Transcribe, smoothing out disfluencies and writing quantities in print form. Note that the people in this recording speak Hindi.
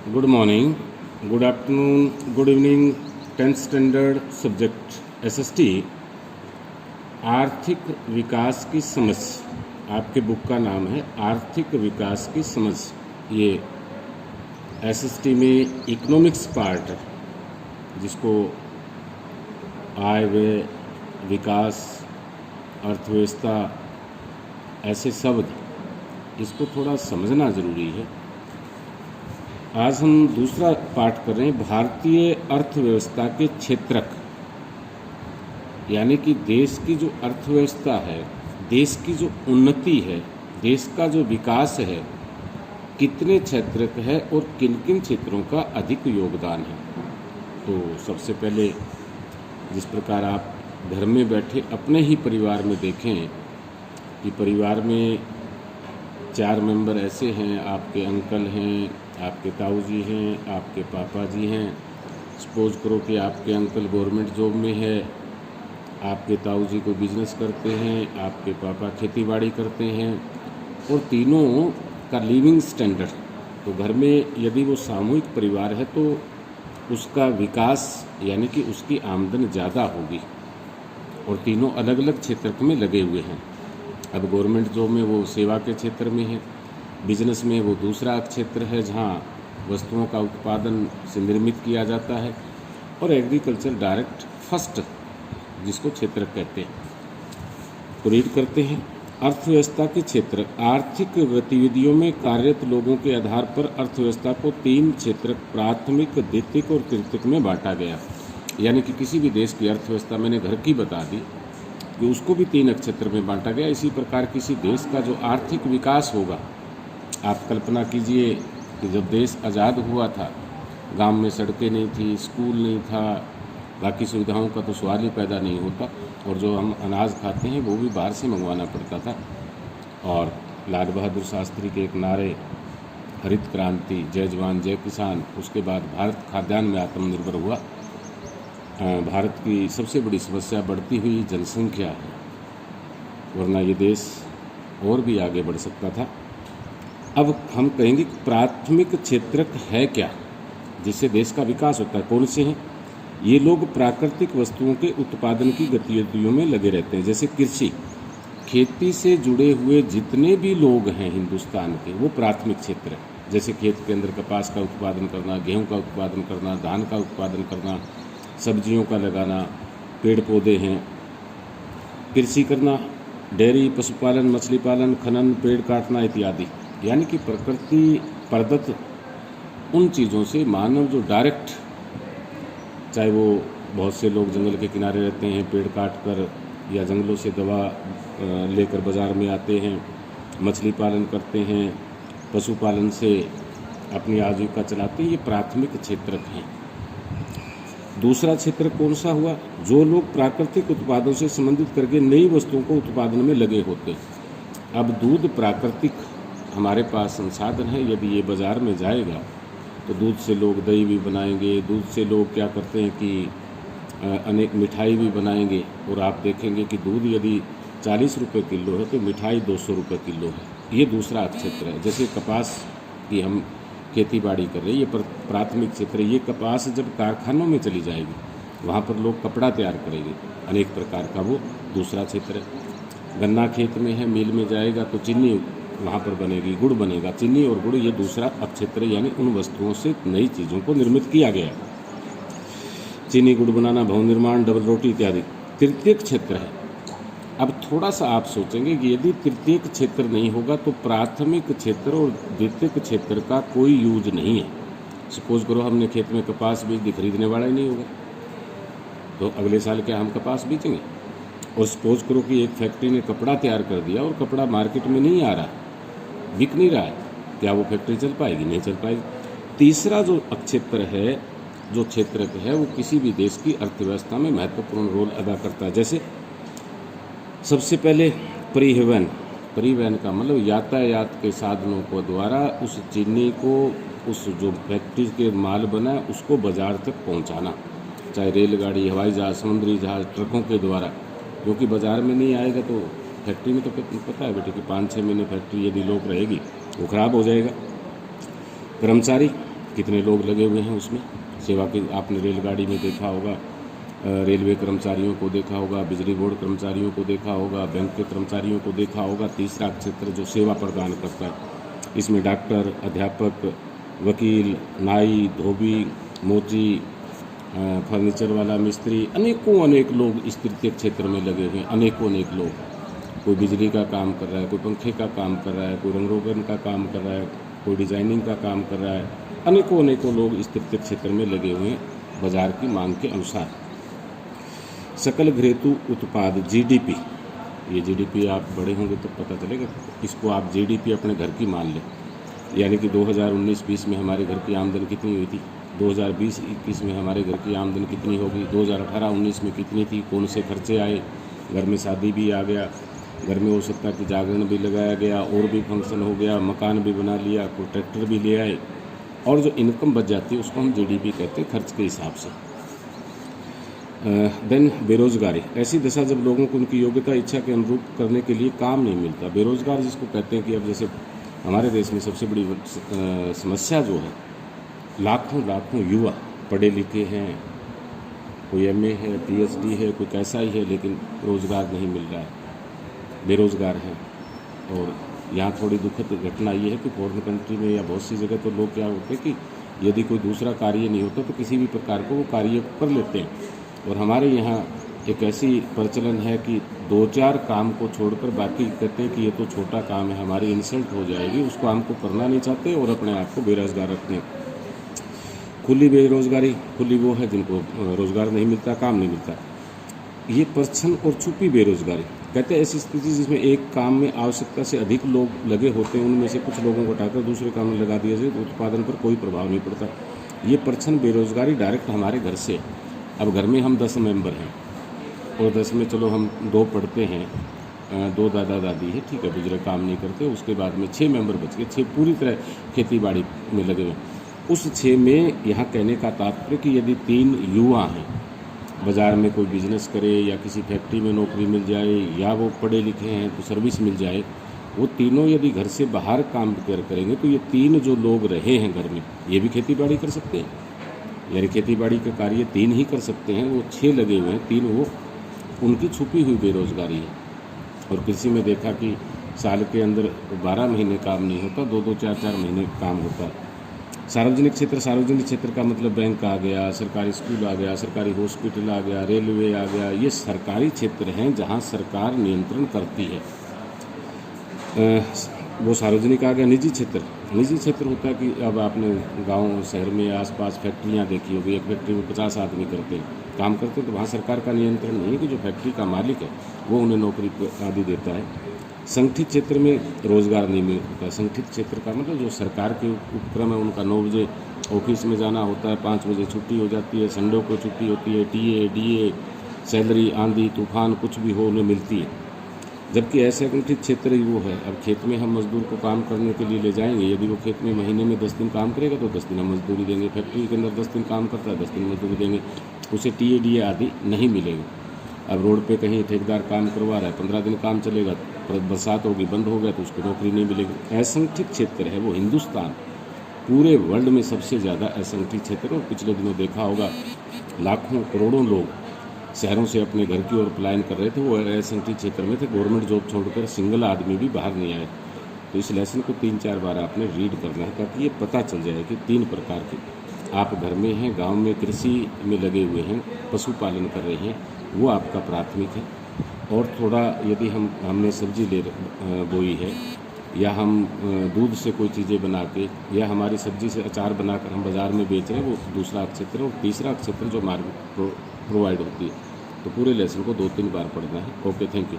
Good morning, good afternoon, good evening. 10th standard subject SST आर्थिक विकास की समझ। आपके बुक का नाम है आर्थिक विकास की समझ। ये एसएसटी में इकोनॉमिक्स पार्ट है, जिसको आय व्यय, विकास, अर्थव्यवस्था, ऐसे शब्द, इसको थोड़ा समझना ज़रूरी है। आज हम दूसरा पाठ कर रहे हैं, भारतीय अर्थव्यवस्था के क्षेत्रक। यानी कि देश की जो अर्थव्यवस्था है, देश की जो उन्नति है, देश का जो विकास है, कितने क्षेत्रक है और किन किन क्षेत्रों का अधिक योगदान है। तो सबसे पहले जिस प्रकार आप घर में बैठे अपने ही परिवार में देखें कि परिवार में 4 मेंबर ऐसे हैं, आपके अंकल हैं, आपके ताऊ जी हैं, आपके पापा जी हैं। सपोज करो कि आपके अंकल गवर्नमेंट जॉब में है, आपके ताऊ जी को बिजनेस करते हैं, आपके पापा खेतीबाड़ी करते हैं, और तीनों का लिविंग स्टैंडर्ड, तो घर में यदि वो सामूहिक परिवार है तो उसका विकास यानी कि उसकी आमदन ज़्यादा होगी। और तीनों अलग अलग क्षेत्र में लगे हुए हैं। अब गवर्नमेंट जॉब में वो सेवा के क्षेत्र में है, बिजनेस में वो दूसरा क्षेत्र है जहाँ वस्तुओं का उत्पादन से निर्मित किया जाता है, और एग्रीकल्चर डायरेक्ट फर्स्ट, जिसको क्षेत्र कहते हैं। तो रीड करते हैं। अर्थव्यवस्था के क्षेत्र। आर्थिक गतिविधियों में कार्यरत लोगों के आधार पर अर्थव्यवस्था को 3 क्षेत्र प्राथमिक, द्वितीयक और तृतीयक में बांटा गया। यानी कि किसी भी देश की अर्थव्यवस्था, मैंने घर की बता दी कि उसको भी 3 क्षेत्र में बांटा गया। इसी प्रकार किसी देश का जो आर्थिक विकास होगा, आप कल्पना कीजिए कि जब देश आज़ाद हुआ था, गांव में सड़कें नहीं थी, स्कूल नहीं था, बाकी सुविधाओं का तो सवाल ही पैदा नहीं होता, और जो हम अनाज खाते हैं वो भी बाहर से मंगवाना पड़ता था। और लाल बहादुर शास्त्री के एक नारे, हरित क्रांति, जय जवान जय किसान, उसके बाद भारत खाद्यान्न में आत्मनिर्भर हुआ। भारत की सबसे बड़ी समस्या बढ़ती हुई जनसंख्या है, वरना ये देश और भी आगे बढ़ सकता था। अब हम कहेंगे कि प्राथमिक क्षेत्रक है क्या, जिससे देश का विकास होता है। कौन से हैं ये लोग? प्राकृतिक वस्तुओं के उत्पादन की गतिविधियों में लगे रहते हैं, जैसे कृषि, खेती से जुड़े हुए जितने भी लोग हैं हिंदुस्तान के, वो प्राथमिक क्षेत्र है। जैसे खेत के अंदर कपास का उत्पादन करना, गेहूं का उत्पादन करना, धान का उत्पादन करना, सब्जियों का लगाना, पेड़ पौधे हैं, कृषि करना, डेयरी, पशुपालन, मछली पालन, खनन, पेड़ काटना इत्यादि। यानी कि प्रकृति प्रदत्त उन चीज़ों से मानव जो डायरेक्ट, चाहे वो बहुत से लोग जंगल के किनारे रहते हैं, पेड़ काट कर या जंगलों से दवा लेकर बाज़ार में आते हैं, मछली पालन करते हैं, पशुपालन से अपनी आजीविका चलाते हैं, ये प्राथमिक क्षेत्रक हैं। दूसरा क्षेत्र कौन सा हुआ? जो लोग प्राकृतिक उत्पादों से संबंधित करके नई वस्तुओं को उत्पादन में लगे होते हैं। अब दूध प्राकृतिक हमारे पास संसाधन है, यदि ये बाज़ार में जाएगा तो दूध से लोग दही भी बनाएंगे, दूध से लोग क्या करते हैं कि अनेक मिठाई भी बनाएंगे। और आप देखेंगे कि दूध यदि 40 रुपये किलो है तो मिठाई 200 रुपये किलो है। ये दूसरा क्षेत्र है। जैसे कपास की हम खेती बाड़ी कर रहे हैं, ये प्राथमिक क्षेत्र है। ये कपास जब कारखानों में चली जाएगी, वहाँ पर लोग कपड़ा तैयार करेंगे अनेक प्रकार का, वो दूसरा क्षेत्र है। गन्ना खेत में है, मिल में जाएगा तो चीनी वहाँ पर बनेगी, गुड़ बनेगा। चीनी और गुड़ ये दूसरा अपक्षेत्र, यानी उन वस्तुओं से नई चीज़ों को निर्मित किया गया। चीनी गुड़ बनाना, भवन निर्माण, डबल रोटी इत्यादि। तृतीयक क्षेत्र है। अब थोड़ा सा आप सोचेंगे कि यदि तृतीयक क्षेत्र नहीं होगा तो प्राथमिक क्षेत्र और द्वितीयक क्षेत्र का कोई यूज नहीं है। सपोज करो हमने खेत में कपास बीज दी, खरीदने वाला ही नहीं होगा, तो अगले साल क्या हम कपास बीजेंगे? और सपोज करो कि एक फैक्ट्री ने कपड़ा तैयार कर दिया और कपड़ा मार्केट में नहीं आ रहा, बिक नहीं रहा है, क्या वो फैक्ट्री चल पाएगी? नहीं चल पाएगी। तीसरा जो क्षेत्र है, जो क्षेत्रक है, वो किसी भी देश की अर्थव्यवस्था में महत्वपूर्ण रोल अदा करता है। जैसे सबसे पहले परिवहन। परिवहन का मतलब यातायात के साधनों को द्वारा उस चीनी को, उस जो फैक्ट्री के माल बना उसको बाजार तक पहुंचाना, चाहे रेलगाड़ी, हवाई जहाज़, समुद्री जहाज़, ट्रकों के द्वारा। क्योंकि बाज़ार में नहीं आएगा तो फैक्ट्री में तो पता है बेटे कि 5-6 महीने फैक्ट्री यदि लोग रहेगी वो ख़राब हो जाएगा। कर्मचारी, कितने लोग लगे हुए हैं उसमें सेवा के। आपने रेलगाड़ी में देखा होगा, रेलवे कर्मचारियों को देखा होगा, बिजली बोर्ड कर्मचारियों को देखा होगा, बैंक के कर्मचारियों को देखा होगा। तीसरा क्षेत्र जो सेवा प्रदान करता है, इसमें डॉक्टर, अध्यापक, वकील, नाई, धोबी, मोची, फर्नीचर वाला मिस्त्री, अनेक लोग इस तृतीय क्षेत्र में लगे हुए हैं। अनेक लोग, कोई बिजली का काम कर रहा है, कोई पंखे का काम कर रहा है, कोई रंग रोगन का काम कर रहा है, कोई डिजाइनिंग का काम कर रहा है। अनेकों लोग इस तृतीय क्षेत्र में लगे हुए हैं बाजार की मांग के अनुसार। सकल घरेलू उत्पाद जीडीपी, ये जीडीपी आप बड़े होंगे तो पता चलेगा, इसको आप जीडीपी अपने घर की मान लें। यानी कि 2019-20 में हमारे घर की आमदनी कितनी हुई थी, 2020-21 में हमारे घर की आमदनी कितनी होगी, 2018-19 में कितनी थी, कौन से खर्चे आए, घर में शादी भी आ गया, घर में हो सकता कि जागरण भी लगाया गया, और भी फंक्शन हो गया, मकान भी बना लिया, कोई ट्रैक्टर भी ले आए, और जो इनकम बच जाती है उसको हम जीडीपी कहते हैं, खर्च के हिसाब से। देन बेरोजगारी, ऐसी दशा जब लोगों को उनकी योग्यता इच्छा के अनुरूप करने के लिए काम नहीं मिलता। बेरोजगार जिसको कहते हैं कि अब जैसे हमारे देश में सबसे बड़ी समस्या जो है, लाखों युवा पढ़े लिखे हैं, कोई एमए है, पीएचडी है, कोई कैसा ही है, लेकिन रोज़गार नहीं मिल रहा है, बेरोज़गार हैं। और यहाँ थोड़ी दुखद घटना ये है कि फॉरेन कंट्री में या बहुत सी जगह तो लोग क्या होते हैं कि यदि कोई दूसरा कार्य नहीं होता तो किसी भी प्रकार को वो कार्य कर लेते हैं। और हमारे यहाँ एक ऐसी प्रचलन है कि 2-4 काम को छोड़कर बाकी कहते हैं कि ये तो छोटा काम है, हमारी इंसल्ट हो जाएगी, उसको हमको करना नहीं चाहते और अपने आप को बेरोजगार रखते हैं। खुली बेरोजगारी, खुली वो है जिनको रोज़गार नहीं मिलता, काम नहीं मिलता। ये प्रच्छन्न और छुपी बेरोजगारी, कहते हैं ऐसी स्थिति जिसमें एक काम में आवश्यकता से अधिक लोग लगे होते हैं, उनमें से कुछ लोगों को हटाकर दूसरे काम में लगा दिया जाए तो उत्पादन पर कोई प्रभाव नहीं पड़ता। ये प्रच्छन्न बेरोजगारी डायरेक्ट हमारे घर से। अब घर में हम 10 मेंबर हैं और 10 में चलो हम 2 पढ़ते हैं, 2 दादा दादी है, ठीक है, बुजुर्ग काम नहीं करते, उसके बाद में 6 मेंबर बच गए, 6 पूरी तरह खेती बाड़ी में लगे हुए। उस 6 में यहाँ कहने का तात्पर्य कि यदि 3 युवा हैं, बाज़ार में कोई बिजनेस करे या किसी फैक्ट्री में नौकरी मिल जाए, या वो पढ़े लिखे हैं तो सर्विस मिल जाए, वो तीनों यदि घर से बाहर काम करेंगे तो ये 3 जो लोग रहे हैं घर में, ये भी खेती बाड़ी कर सकते हैं। यानी खेती बाड़ी का कार्य 3 ही कर सकते हैं, वो 6 लगे हुए हैं, 3 वो उनकी छुपी हुई बेरोजगारी है। और कृषि में देखा कि साल के अंदर 12 महीने काम नहीं होता, 2-2, 4-4 महीने काम होता है। सार्वजनिक क्षेत्र का मतलब बैंक आ गया, सरकारी स्कूल आ गया, सरकारी हॉस्पिटल आ गया, रेलवे आ गया, ये सरकारी क्षेत्र हैं जहाँ सरकार नियंत्रण करती है। वो सार्वजनिक आ गया। निजी क्षेत्र होता है कि अब आपने गांव शहर में आसपास फैक्ट्रियां देखी होगी, एक फैक्ट्री में 50 आदमी काम करते हैं, तो वहाँ सरकार का नियंत्रण नहीं है कि जो फैक्ट्री का मालिक है वो उन्हें नौकरी आदि देता है। संगठित क्षेत्र में रोज़गार नहीं मिलता। संगठित क्षेत्र का मतलब जो सरकार के उपक्रम है, उनका 9 बजे ऑफिस में जाना होता है, 5 बजे छुट्टी हो जाती है, संडे को छुट्टी होती है, टीए डीए सैलरी आंधी तूफान कुछ भी हो उन्हें मिलती है। जबकि असंगठित क्षेत्र ही वो है। अब खेत में हम मजदूर को काम करने के लिए ले जाएंगे, यदि वो खेत में महीने में 10 दिन काम करेगा तो 10 दिन हम मजदूरी देंगे। फैक्ट्री के अंदर 10 दिन काम करता है, 10 दिन मजदूरी देंगे, उसे टीए डीए आदि नहीं मिलेगा। अब रोड पे कहीं ठेकेदार काम करवा रहा है, 15 दिन काम चलेगा, बरसात होगी, बंद हो गया तो उसको नौकरी नहीं मिलेगी। असंगठित क्षेत्र है वो हिंदुस्तान, पूरे वर्ल्ड में सबसे ज़्यादा असंगठित क्षेत्र। और पिछले दिनों देखा होगा लाखों करोड़ों लोग शहरों से अपने घर की ओर पलायन कर रहे थे, वो असंगठित क्षेत्र में थे। गवर्नमेंट जॉब छोड़कर सिंगल आदमी भी बाहर नहीं आए। तो इस लेसन को 3-4 बार आपने रीड करना है ताकि ये पता चल जाए कि 3 प्रकार के आप घर में हैं, गांव में कृषि में लगे हुए हैं, पशुपालन कर रहे हैं, वो आपका प्राथमिक है। और थोड़ा यदि हमने सब्जी बोई है, या हम दूध से कोई चीज़ें बना के, या हमारी सब्जी से अचार बनाकर हम बाज़ार में बेच रहे हैं, वो दूसरा क्षेत्र है। और तीसरा क्षेत्र जो मार्केट प्रोवाइड होती है। तो पूरे लेसन को 2-3 बार पढ़ना है। Okay, thank you.